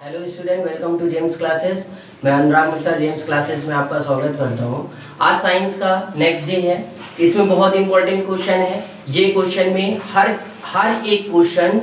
Hello student, welcome to James classes. मैं Anurag Mishra James classes में आपका स्वागत करता हूं। आज साइंस का नेक्स्ट डे है। इसमें बहुत इंपॉर्टेंट क्वेश्चन है। ये क्वेश्चन में हर एक क्वेश्चन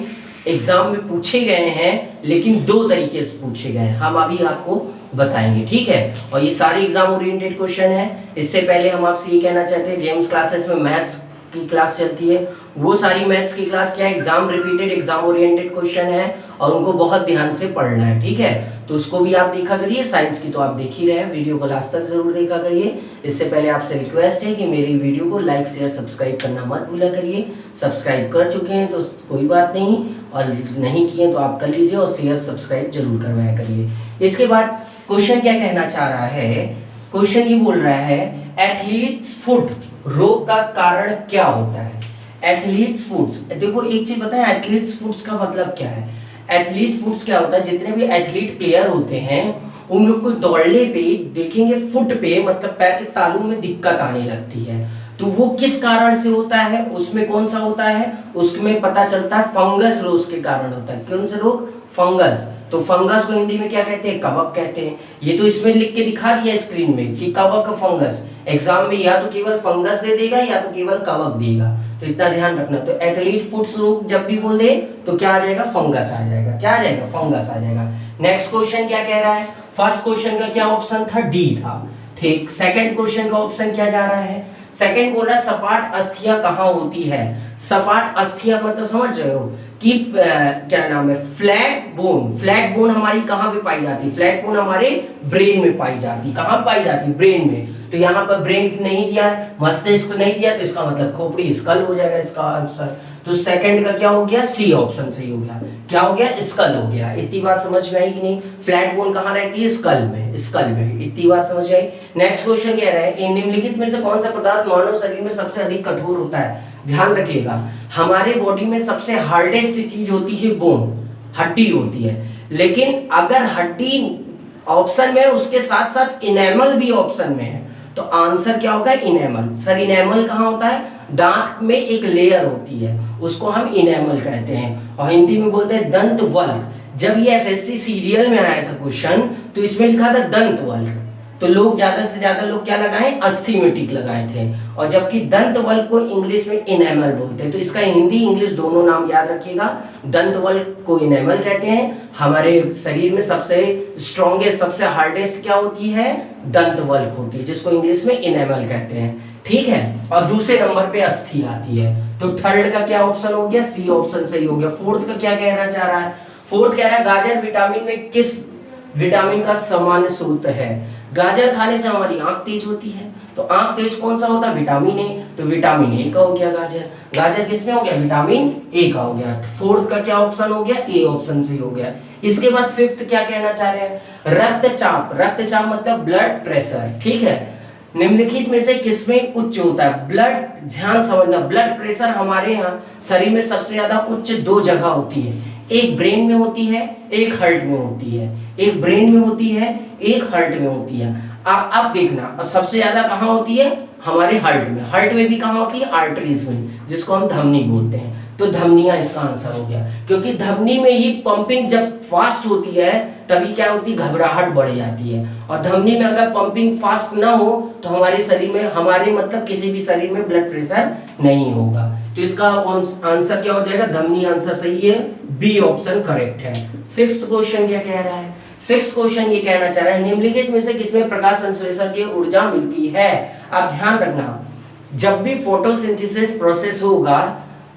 एग्जाम में पूछे गए हैं, लेकिन दो तरीके से पूछे गए हैं। हम अभी आपको बताएंगे, ठीक है। और ये सारे एग्जाम ओरिएंटेड क्वेश्चन है। इससे पहले हम आपसे ये कहना चाहते हैं, जेम्स क्लासेस में मैथ्स की क्लास चलती है। वो सारी मैथ्स की क्लास क्या है, exam repeated, exam oriented question है और उनको बहुत ध्यान से पढ़ना है, ठीक है। तो उसको भी आप देखा करिए। साइंस की तो आप देख ही रहे हैं, वीडियो को लास्ट तक जरूर देखा करिए। इससे पहले आपसे रिक्वेस्ट है कि मेरी वीडियो को लाइक शेयर सब्सक्राइब करना मत भूला करिए। सब्सक्राइब कर चुके हैं तो कोई बात नहीं, और नहीं किए तो आप कर लीजिए, और शेयर सब्सक्राइब जरूर करवाया करिए। इसके बाद क्वेश्चन क्या कहना चाह रहा है, क्वेश्चन ये बोल रहा है एथलीट्स फुट रोग का कारण क्या होता है। एथलीट्स फुट्स, देखो एक चीज बताएं, एथलीट्स फुट्स का मतलब क्या है। एथलीट फुट्स क्या होता है, जितने भी एथलीट प्लेयर होते हैं उन लोग को दौड़ने पे देखेंगे फुट पे, मतलब पैर के तालू में दिक्कत आने लगती है। तो वो किस कारण से होता है, उसमें कौन सा होता है, उसमें पता चलता है फंगस रोग के कारण होता है। कौन सा रोग, फंगस। तो फंगस को हिंदी में क्या कहते हैं, कवक कहते हैं। ये तो इसमें लिख के दिखा दिया स्क्रीन में कि कवक फंगस। एग्जाम में या तो केवल फंगस दे देगा या तो केवल कवक देगा, तो इतना ध्यान रखना। तो एथलीट फुट्स रोग जब भी बोल दे तो क्या आ जाएगा, फंगस आ जाएगा। क्या आ जाएगा, फंगस आ जाएगा। नेक्स्ट क्वेश्चन क्या कह रहा है, फर्स्ट क्वेश्चन का क्या ऑप्शन था, डी था, ठीक। सेकंड क्वेश्चन का ऑप्शन क्या जा रहा है, सेकंड बोल रहा है सपाट अस्थियां कहाँ होती है। सपाट अस्थियां मतलब समझ रहे हो कि क्या नाम है, फ्लैट बोन। फ्लैट बोन हमारी कहाँ पे पाई जाती है, फ्लैट बोन हमारे ब्रेन में पाई जाती है। कहाँ पाई जाती है, ब्रेन में। तो यहाँ पर ब्रेन नहीं दिया है, मस्तिष्क नहीं दिया, तो इसका मतलब खोपड़ी, स्कल हो जाएगा इसका आंसर। तो सेकंड का क्या हो गया, सी ऑप्शन सही हो गया। क्या हो गया, स्कल हो गया। इतनी बात समझ में आई कि नहीं। फ्लैट बोन कहाँ रहती है, स्कल में, स्कल में। इतनी बात समझ आई। नेक्स्ट क्वेश्चन कह रहा है निम्नलिखित में से कौन सा पदार्थ मानव शरीर में सबसे अधिक कठोर होता है। ध्यान रखिएगा, हमारे बॉडी में सबसे हार्डेस्ट चीज होती है बोन, हड्डी होती है। लेकिन अगर हड्डी ऑप्शन में उसके साथ साथ इनेमल भी ऑप्शन में है, तो आंसर क्या होगा, इनेमल। सर इनेमल कहाँ होता है, दांत में एक लेयर होती है, उसको हम इनेमल कहते हैं, और हिंदी में बोलते हैं दंत वल्क। जब ये एसएससी सीरियल में आया था क्वेश्चन, तो इसमें लिखा था दंत वल्क, तो लोग ज्यादा से ज्यादा लोग क्या लगाए, अस्थि में टिक लगाए थे। और जबकि दंत वल्क को इंग्लिश में इनेमल बोलते हैं। तो इसका हिंदी इंग्लिश दोनों नाम याद रखिएगा। दंत वल्क को इनेमल कहते हैं। हमारे शरीर में सबसे स्ट्रॉन्गेस्ट, सबसे हार्डेस्ट क्या होती है, दंत वल्क होती है, जिसको इंग्लिश में इनेमल कहते हैं, ठीक है। और दूसरे नंबर पे अस्थि आती है। तो थर्ड का क्या ऑप्शन हो गया, सी ऑप्शन सही हो गया। फोर्थ का क्या कहना चाह रहा है, फोर्थ कह रहा है गाजर विटामिन में किस विटामिन का सामान्य स्रोत है। गाजर खाने से हमारी आंख तेज होती है, तो आंख तेज कौन सा होता है, विटामिन ए। तो विटामिन ए का हो गया गाजर। गाजर किसमें हो गया, विटामिन ए का हो गया। फोर्थ का क्या ऑप्शन हो गया, ए ऑप्शन सही हो गया। इसके बाद फिफ्थ क्या कहना चाह रहे हैं, रक्तचाप। रक्तचाप मतलब ब्लड प्रेशर, ठीक है। निम्नलिखित में से किसमें उच्च होता है, ब्लड, ध्यान समझना, ब्लड प्रेशर हमारे यहाँ शरीर में सबसे ज्यादा उच्च दो जगह होती है। एक ब्रेन में होती है, एक हार्ट में होती है। एक ब्रेन में होती है, एक हार्ट में होती है। अब देखना, और सबसे ज्यादा कहाँ होती है, हमारे हार्ट में। हार्ट में भी कहाँ होती है, आर्टरीज में, जिसको हम धमनी बोलते हैं। तो धमनियां इसका आंसर हो गया, क्योंकि धमनी में ही पंपिंग जब फास्ट होती है तभी क्या होती है, घबराहट बढ़ जाती है। और धमनी में अगर पंपिंग फास्ट ना हो तो हमारे शरीर में, हमारे मतलब किसी भी शरीर में ब्लड प्रेशर नहीं होगा। तो इसका आंसर क्या हो जाएगा, धमनी आंसर सही है, बी ऑप्शन करेक्ट है। सिक्स्थ क्वेश्चन क्या कह रहा है, सिक्स्थ क्वेश्चन ये कहना चाह रहा है निम्नलिखित में से किसमें प्रकाश संश्लेषण की ऊर्जा मिलती है। आप ध्यान रखना, जब भी फोटोसिंथेसिस प्रोसेस होगा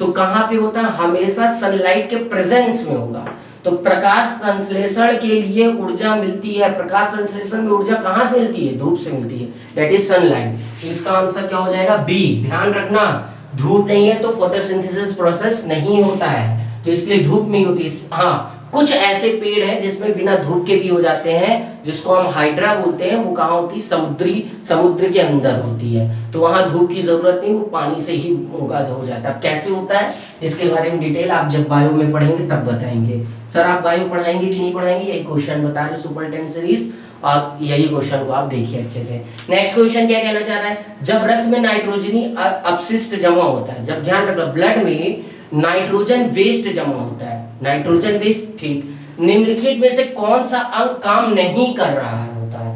तो कहाँ पे होता है, हमेशा सनलाइट के प्रेजेंस में होगा। तो प्रकाश संश्लेषण के लिए ऊर्जा मिलती है, प्रकाश संश्लेषण में ऊर्जा कहाँ से मिलती है, धूप से मिलती है, दैट इज सनलाइट। इसका आंसर क्या हो जाएगा, बी। ध्यान रखना, धूप नहीं है तो फोटोसिंथेसिस प्रोसेस नहीं होता है, तो इसलिए धूप में ही होती है। हाँ, कुछ ऐसे पेड़ हैं जिसमें बिना धूप के भी हो जाते हैं, जिसको हम हाइड्रा बोलते हैं। वो कहाँ होती है, समुद्र के अंदर होती है, तो वहां धूप की जरूरत नहीं, वो पानी से ही उगा हो जाता है। कैसे होता है इसके बारे में डिटेल आप जब बायो में पढ़ेंगे तब बताएंगे। सर आप बायो पढ़ाएंगे कि नहीं पढ़ाएंगे, यही क्वेश्चन बता रहे सुपरिटेंडेंट सीरीज, और यही क्वेश्चन को आप देखिए अच्छे से। नेक्स्ट क्वेश्चन क्या कहना चाह रहा है, जब रक्त में नाइट्रोजनी अपशिष्ट जमा होता है, जब ध्यान रखना ब्लड में नाइट्रोजन वेस्ट जमा होता है, नाइट्रोजन वेस्ट, ठीक। निम्नलिखित में से कौन सा अंग काम नहीं कर रहा होता है?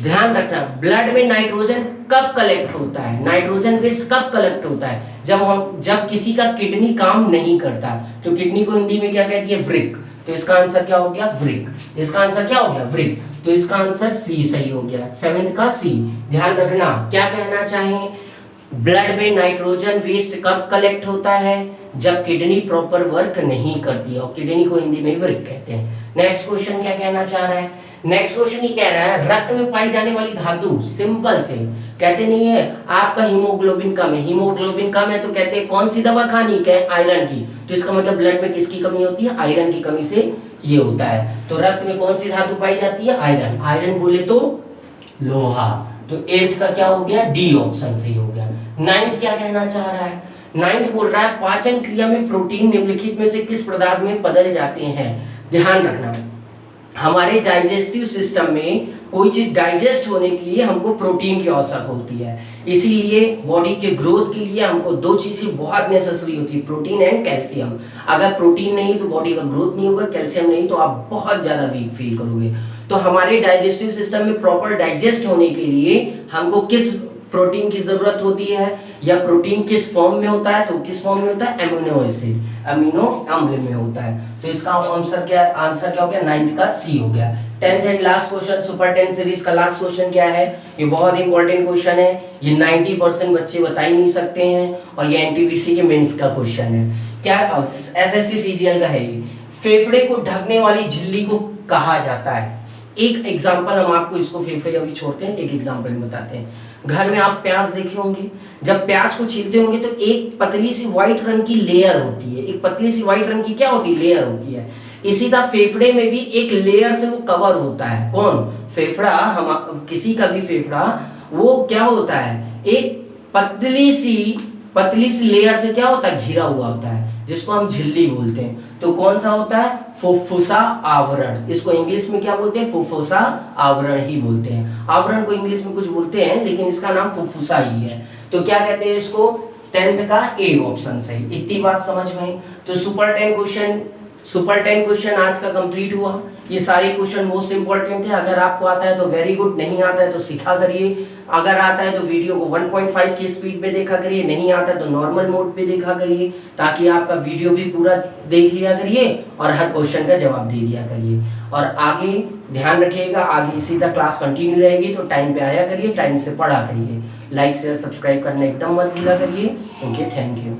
ध्यान रखना, ब्लड में नाइट्रोजन कब कलेक्ट होता है, नाइट्रोजन वेस्ट कब कलेक्ट होता है? जब किसी का किडनी काम नहीं करता। तो किडनी को हिंदी में क्या कहती है? वृक्क। तो इसका आंसर क्या हो गया? वृक्क। इसका आंसर क्या हो गया? वृक्क। तो इसका आंसर सी सही हो गया, 7th का सी। ध्यान रखना, क्या कहना चाहें? ब्लड में नाइट्रोजन वेस्ट कब कलेक्ट होता है? जब किडनी प्रॉपर वर्क नहीं करती है, और किडनी को हिंदी में वृक्क कहते हैं। नेक्स्ट क्वेश्चन क्या कहना चाह रहा है? नेक्स्ट क्वेश्चन ये कह रहा है रक्त में पाई जाने वाली धातु, सिंपल से कहते नहीं है आपका हीमोग्लोबिन कम है, हीमोग्लोबिन कम है तो कहते हैं कौन सी दवा खानी है? आयरन की। तो इसका मतलब ब्लड में किसकी कमी होती है? आयरन की कमी से ये होता है। तो रक्त में कौन सी धातु पाई जाती है? आयरन। आयरन बोले तो लोहा। तो 8th का क्या हो गया? डी ऑप्शन सही हो गया। 9th क्या कहना चाह रहा है? 9th बोल रहा है पाचन क्रिया में प्रोटीन निम्नलिखित में से किस पदार्थ में बदल जाते हैं? ध्यान रखना, हमारे डाइजेस्टिव सिस्टम में कोई चीज डाइजेस्ट होने के लिए हमको प्रोटीन की आवश्यकता होती है। इसीलिए बॉडी के ग्रोथ के लिए हमको दो चीजें बहुत नेसेसरी होती है, प्रोटीन एंड कैल्शियम। अगर प्रोटीन नहीं तो बॉडी का ग्रोथ नहीं होगा, कैल्शियम नहीं तो आप बहुत ज्यादा वीक फील करोगे। तो हमारे डाइजेस्टिव सिस्टम में प्रॉपर डाइजेस्ट होने के लिए हमको किस प्रोटीन की जरूरत होती है, या प्रोटीन किस फॉर्म में होता है? तो किस फॉर्म में होता है? अमीनो एसिड, अमीनो अम्ल में होता है। तो इसका आंसर क्या हो गया? 9th का सी हो गया। 10th and last question, super 10 series का लास्ट क्वेश्चन क्या है? ये बहुत इंपॉर्टेंट क्वेश्चन है, ये 90% बच्चे बता ही नहीं सकते हैं, और ये एनटीपीसी के मेंस का क्वेश्चन है। क्या एसएससी सीजीएल का है ये। फेफड़े को ढकने वाली झिल्ली को कहा जाता है। एक एग्जांपल हम आपको इसको फेफड़े अभी छोड़ते हैं, एक एग्जांपल में बताते हैं। घर में आप प्याज देखे होंगे, जब प्याज को छीलते होंगे तो एक पतली सी व्हाइट रंग की लेयर होती है, एक पतली सी व्हाइट रंग की क्या होती है? लेयर होती है। इसी तरह फेफड़े में भी एक लेयर से वो कवर होता है। कौन? फेफड़ा। हम किसी का भी फेफड़ा वो क्या होता है? एक पतली सी लेयर से क्या होता है? घिरा हुआ होता है, जिसको हम झिल्ली बोलते हैं। तो कौन सा होता है? फुफ्फुसा आवरण। इसको इंग्लिश में क्या बोलते हैं? फुफ्फुसा आवरण ही बोलते हैं। आवरण को इंग्लिश में कुछ बोलते हैं, लेकिन इसका नाम फुफ्फुसा ही है। तो क्या कहते हैं इसको? 10th का ए ऑप्शन सही। इतनी बात समझ में? तो सुपर 10 क्वेश्चन आज का कंप्लीट हुआ। ये सारे क्वेश्चन मोस्ट इंपॉर्टेंट है। अगर आपको आता है तो वेरी गुड, नहीं आता है तो सीखा करिए। अगर आता है तो वीडियो को 1.5 की स्पीड पे देखा करिए, नहीं आता है तो नॉर्मल मोड पे देखा करिए, ताकि आपका वीडियो भी पूरा देख लिया करिए और हर क्वेश्चन का जवाब दे दिया करिए। और आगे ध्यान रखिएगा, आगे इसी तरह क्लास कंटिन्यू रहेगी, तो टाइम पे आया करिए, टाइम से पढ़ा करिए। लाइक शेयर सब्सक्राइब करना एकदम मत भूला करिए। Okay, thank you.